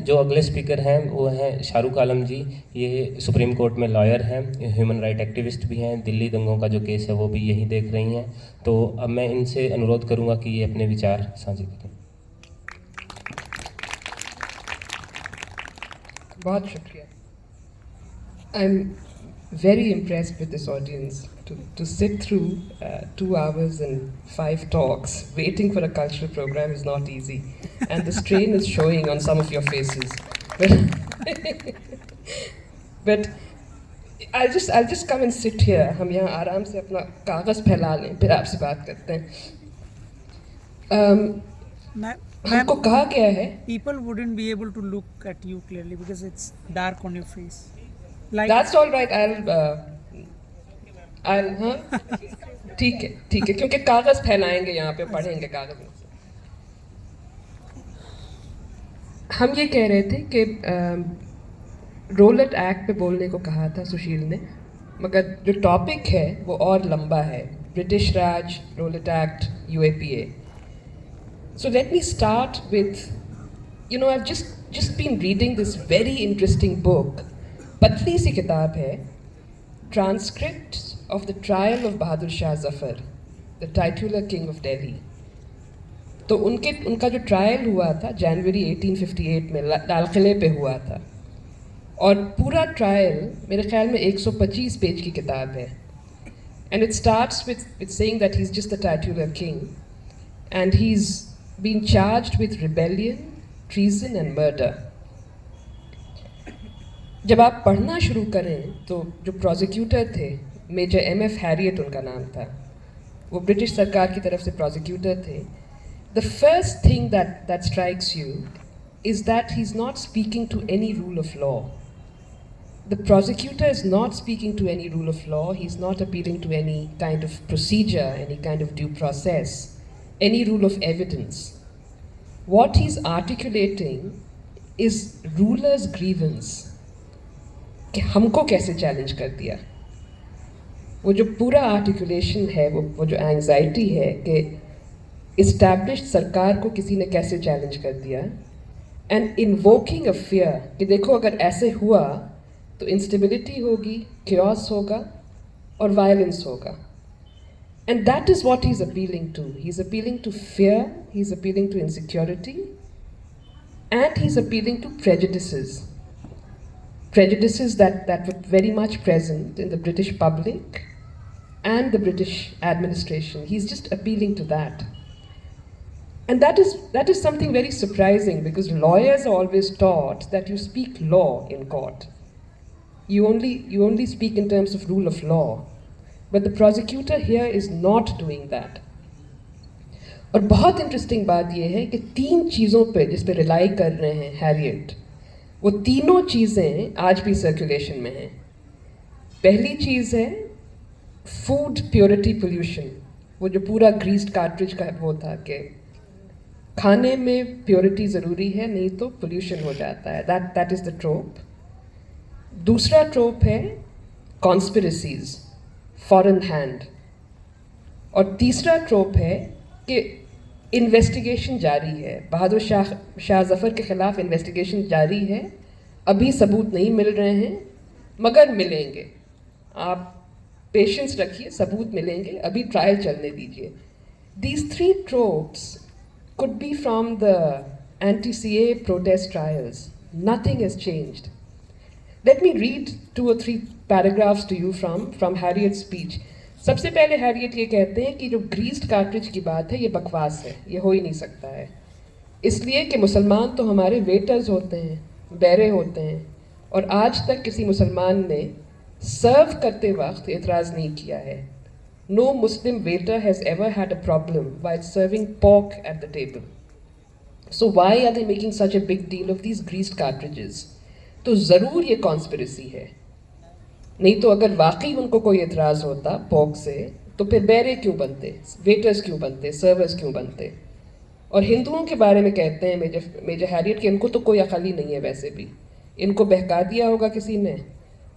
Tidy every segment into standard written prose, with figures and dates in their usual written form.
जो अगले स्पीकर हैं वो हैं शाहरुख आलम जी। ये सुप्रीम कोर्ट में लॉयर हैं, ह्यूमन राइट एक्टिविस्ट भी हैं, दिल्ली दंगों का जो केस है वो भी यही देख रही हैं। तो अब मैं इनसे अनुरोध करूंगा कि ये अपने विचार साझा करें। बहुत शुक्रिया। I am very impressed with this audience. To sit through 2 hours and 5 talks waiting for a cultural program is not easy, and the strain is showing on some of your faces. But I'll just come and sit here. हम यहाँ आराम से अपना कागज फैला लें, फिर आपसे बात करते हैं. हमको कहा गया है people wouldn't be able to look at you clearly because it's dark on your face. Like that's all right. I'll हाँ ठीक है क्योंकि कागज फैलाएंगे यहाँ पे, पढ़ेंगे कागज में से. हम ये कह रहे थे कि रोलेट एक्ट पे बोलने को कहा था सुशील ने, मगर जो टॉपिक है वो और लंबा है. British Raj, Rowlatt Act, UAPA. So let me start with, I've just been reading this very interesting book. पतली सी किताब है, Transcripts of the Trial of Bahadur Shah Zafar, the titular king of Delhi. तो उनका जो ट्रायल हुआ था जनवरी 1858 में लाल किले पे हुआ था, और पूरा ट्रायल मेरे ख्याल में 125 पेज की किताब है. And it starts with saying that he's just the titular king and he's been charged with rebellion, treason and murder. जब आप पढ़ना शुरू करें तो जो प्रोसिक्यूटर थे, मेजर MF हैरियट उनका नाम था, वो ब्रिटिश सरकार की तरफ से प्रोसिक्यूटर थे. The first thing that strikes you is that he's not speaking to any rule of law. The prosecutor is not speaking to any rule of law. He's not appealing to any kind of procedure, any kind of due process, any rule of evidence. What he's articulating is ruler's grievance. कि हमको कैसे challenge कर दिया. वो जो पूरा articulation है, वो जो एंग्जाइटी है कि इस्टेब्लिश्ड सरकार को किसी ने कैसे चैलेंज कर दिया, एंड इन्वोकिंग अ फियर कि देखो अगर ऐसे हुआ तो इंस्टेबिलिटी होगी, chaos होगा और वायलेंस होगा. And that is what he's appealing to. He's appealing to fear, he's appealing to insecurity, and he's appealing to prejudices. Prejudices that were very much present in the British public and the British administration. He's just appealing to that. And that is something very surprising, because lawyers are always taught that you speak law in court. You only speak in terms of rule of law. But the prosecutor here is not doing that. और बहुत interesting बात यह है कि 3 चीज़ों पे जिस पे रिलाई कर रहे हैं हैरियट, वो तीनों चीज़ें आज भी सर्कुलेशन में हैं. पहली चीज़ है फूड प्योरिटी पोल्यूशन. वो जो पूरा ग्रीस्ड कार्ट्रिज का वो था कि खाने में प्योरिटी ज़रूरी है, नहीं तो पोल्यूशन हो जाता है. That is the ट्रोप. दूसरा ट्रोप है कॉन्स्पिरेसीज, फॉरेन हैंड. और तीसरा ट्रोप है कि इन्वेस्टिगेशन जारी है. बहादुर शाह जफ़र के ख़िलाफ़ इन्वेस्टिगेशन जारी है. अभी सबूत नहीं मिल रहे हैं, मगर मिलेंगे. आप पेशेंस रखिए, सबूत मिलेंगे, अभी ट्रायल चलने दीजिए. These 3 tropes could be from the anti-CA protest trials. Nothing has changed. Let me read 2 or 3 paragraphs to you from Harriet's speech. सबसे पहले हैरियट ये कहते हैं कि जो ग्रीस्ड कार्ट्रिज की बात है ये बकवास है, ये हो ही नहीं सकता है. इसलिए कि मुसलमान तो हमारे वेटर्स होते हैं, बैरे होते हैं, और आज तक किसी मुसलमान ने सर्व करते वक्त एतराज़ नहीं किया है. No Muslim waiter has ever had a problem while serving pork at the table. So why are they making such a big deal of these greased cartridges? तो ज़रूर ये कॉन्स्पिरेसी है. नहीं तो अगर वाकई उनको कोई एतराज़ होता पोक से, तो फिर बैरे क्यों बनते, वेटर्स क्यों बनते, सर्वर्स क्यों बनते. और हिंदुओं के बारे में कहते हैं मेजर हैरियट कि इनको तो कोई अकल ही नहीं है. वैसे भी इनको बहका दिया होगा किसी ने,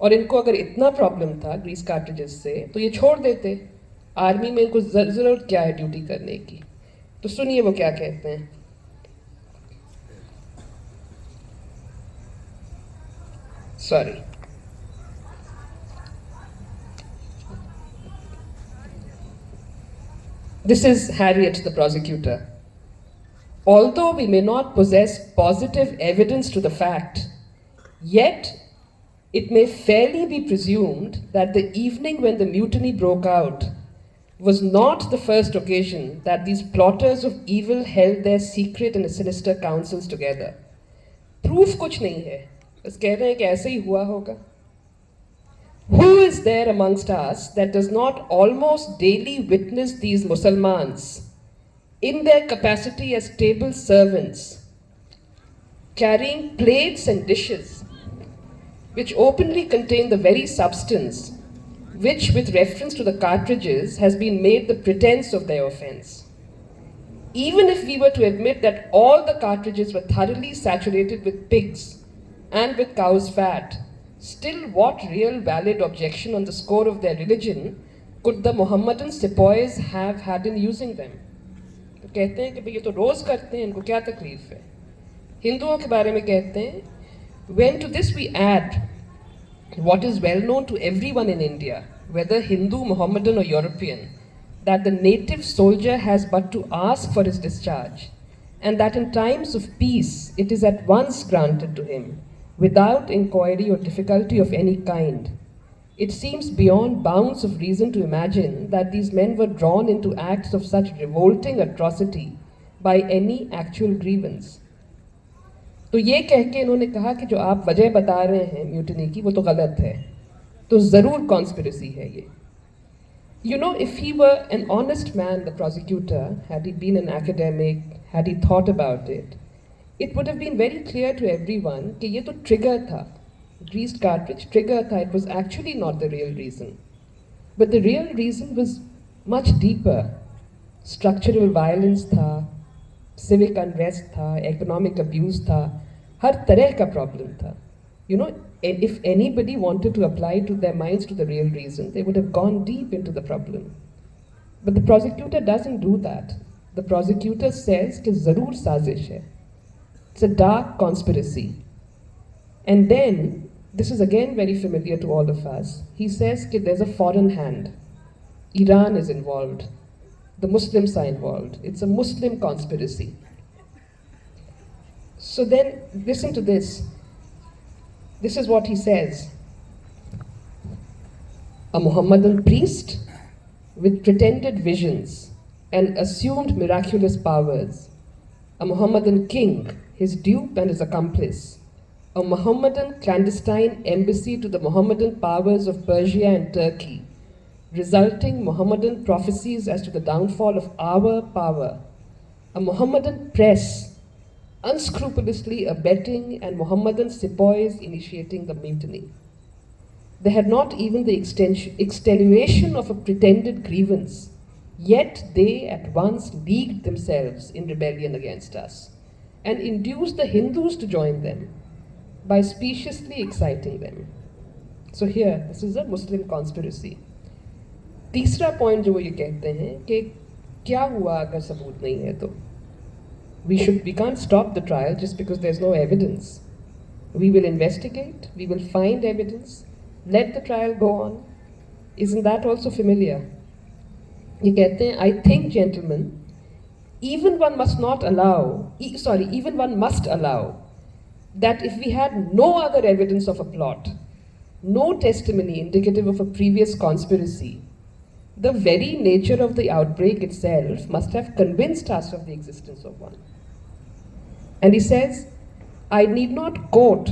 और इनको अगर इतना प्रॉब्लम था ग्रीस कार्ट्रिजेस से तो ये छोड़ देते. आर्मी में इनको ज़रूरत क्या है ड्यूटी करने की. तो सुनिए वो क्या कहते हैं. Sorry. This is Harriet, the prosecutor. Although we may not possess positive evidence to the fact, yet it may fairly be presumed that the evening when the mutiny broke out was not the first occasion that these plotters of evil held their secret and sinister counsels together. Proof कुछ नहीं है, बस कह रहे हैं कि ऐसे ही हुआ होगा. Who is there amongst us that does not almost daily witness these Muslims in their capacity as table servants, carrying plates and dishes which openly contain the very substance which, with reference to the cartridges, has been made the pretense of their offense? Even if we were to admit that all the cartridges were thoroughly saturated with pigs and with cow's fat, still what real valid objection on the score of their religion could the Mohammedan sepoys have had in using them? तो कहते हैं कि भाई ये तो रोज करते हैं, इनको क्या तकलीफ है. हिंदुओं के बारे में कहते हैं, when to this we add what is well known to everyone in India, whether Hindu, Mohammedan or European, that the native soldier has but to ask for his discharge, and that in times of peace it is at once granted to him, without inquiry or difficulty of any kind. It seems beyond bounds of reason to imagine that these men were drawn into acts of such revolting atrocity by any actual grievance. तो ये कह के इन्होंने कहा कि जो आप वजह बता रहे हैं म्यूटिनी की वो तो गलत है, तो ज़रूर कॉन्स्पिरेसी है ये. You know, if he were an honest man, the prosecutor, had he been an academic, had he thought about it, it would have been very clear to everyone कि ये तो trigger था, greased cartridge trigger था. It was actually not the real reason. But the real reason was much deeper. Structural violence था, civic unrest था, economic abuse था, हर तरह का problem था. You know, if anybody wanted to apply to their minds to the real reason, they would have gone deep into the problem. But the prosecutor doesn't do that. The prosecutor says कि ज़रूर साजिश है. It's a dark conspiracy. And then, this is again very familiar to all of us, he says that there's a foreign hand. Iran is involved. The Muslims are involved. It's a Muslim conspiracy. So then, listen to this. This is what he says. A Muhammadan priest with pretended visions and assumed miraculous powers. A Muhammadan king, his dupe and his accomplice. A Muhammadan clandestine embassy to the Muhammadan powers of Persia and Turkey, resulting Muhammadan prophecies as to the downfall of our power. A Muhammadan press, unscrupulously abetting, and Muhammadan sepoys initiating the mutiny. They had not even the extenuation of a pretended grievance, yet they at once leagued themselves in rebellion against us and induced the Hindus to join them by speciously exciting them. So here, this is a Muslim conspiracy. तीसरा point जो वो ये कहते हैं कि क्या हुआ अगर सबूत नहीं है तो. We can't stop the trial just because there's no evidence. We will investigate, we will find evidence, let the trial go on. Isn't that also familiar? ये कहते हैं, I think, gentlemen, even one must allow that if we had no other evidence of a plot, no testimony indicative of a previous conspiracy, the very nature of the outbreak itself must have convinced us of the existence of one. And he says, I need not quote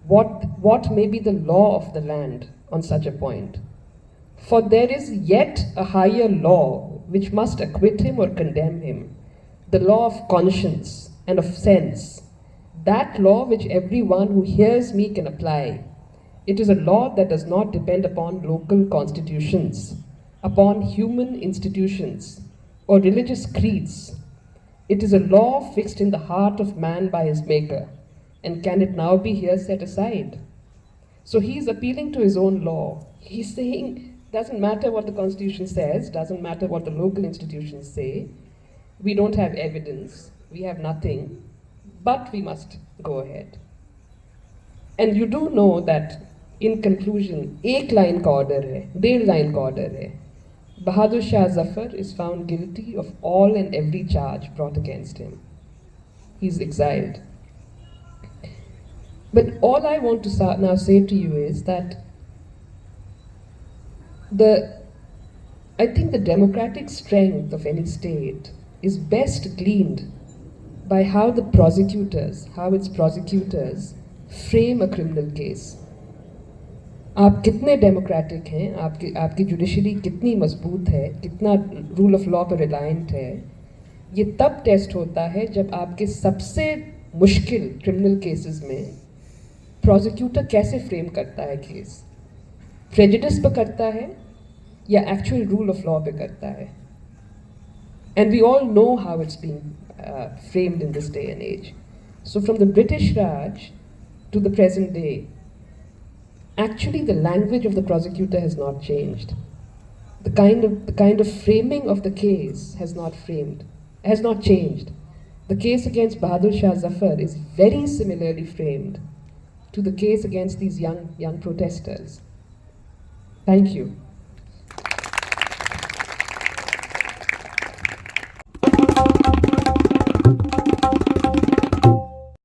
what may be the law of the land on such a point, for there is yet a higher law which must acquit him or condemn him, the law of conscience and of sense, that law which everyone who hears me can apply. It is a law that does not depend upon local constitutions, upon human institutions, or religious creeds. It is a law fixed in the heart of man by his maker, and can it now be here set aside? So he is appealing to his own law. He's saying, doesn't matter what the constitution says, doesn't matter what the local institutions say, we don't have evidence, we have nothing, but we must go ahead. And you do know that in conclusion, एक line का order है, 1.5 line का order है. Bahadur Shah Zafar is found guilty of all and every charge brought against him. He's exiled. But all I want to now say to you is that I think the democratic strength of any state is best gleaned by how its prosecutors frame a criminal case. आप कितने democratic हैं, आपकी judiciary कितनी मजबूत है, कितना rule of law पर reliant है, ये तब टेस्ट होता है जब आपके सबसे मुश्किल क्रिमिनल केसेस में प्रोसिक्यूटर कैसे फ्रेम करता है केस, प्रेजुडिस पर करता है या एक्चुअल रूल ऑफ लॉ पे करता है. And we all know how it's been framed in this day and age. So from the British Raj to the present day, actually the language of the prosecutor has not changed. The kind of framing of the case has not changed. The case against Bahadur Shah Zafar is very similarly framed to the case against these young protesters. Thank you.